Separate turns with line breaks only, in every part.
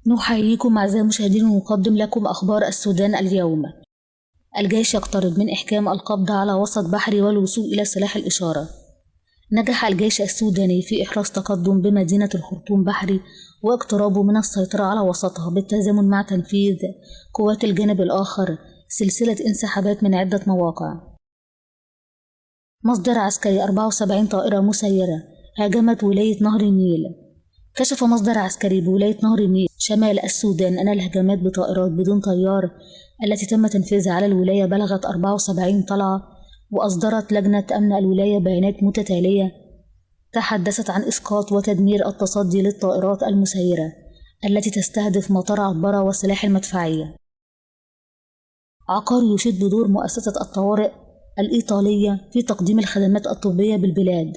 نحييكم أعزائي المشاهدين ونقدم لكم أخبار السودان اليوم. الجيش يقترب من إحكام القبض على وسط بحري والوصول إلى سلاح الإشارة. نجح الجيش السوداني في إحراز تقدم بمدينة الخرطوم بحري واقترابه من السيطرة على وسطها بالتزامن مع تنفيذ قوات الجانب الآخر سلسلة انسحابات من عدة مواقع. مصدر عسكري 74 طائرة مسيرة هاجمت ولاية نهر النيل. كشف مصدر عسكري بولاية نهر النيل شمال السودان أن الهجمات بطائرات بدون طيار التي تم تنفيذها على الولاية بلغت 74 طلعة، وأصدرت لجنة أمن الولاية بيانات متتالية تحدثت عن إسقاط وتدمير التصدي للطائرات المسيرة التي تستهدف مطار عطبرة والسلاح المدفعية. عقار يشيد بدور مؤسسة الطوارئ الإيطالية في تقديم الخدمات الطبية بالبلاد.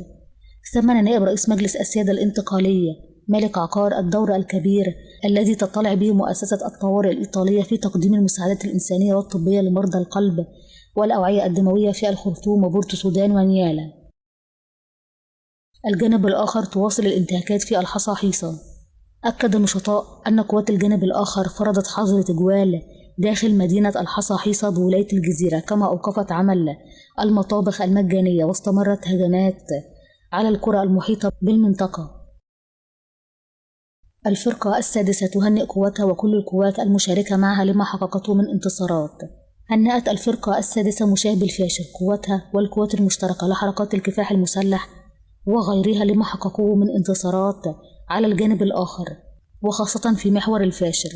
ثمن نائب رئيس مجلس السيادة الانتقالية مالك عقار الدور الكبير الذي تطلع به مؤسسة الطوارئ الإيطالية في تقديم المساعدات الإنسانية والطبية لمرضى القلب والأوعية الدموية في الخرطوم وبورتو سودان ونيالا. الجانب الآخر تواصل الانتهاكات في الحصى حيصة. أكد النشطاء أن قوات الجانب الآخر فرضت حظر تجوال داخل مدينة الحصى حيصة بولاية الجزيرة، كما أوقفت عمل المطابخ المجانية واستمرت هجمات على القرى المحيطة بالمنطقة. الفرقة السادسة تهنئ قواتها وكل القوات المشاركة معها لما حققته من انتصارات. هنأت الفرقة السادسة مشاه بالفاشر قواتها والقوات المشتركة لحركات الكفاح المسلح وغيرها لما حققوه من انتصارات على الجانب الآخر، وخاصة في محور الفاشر.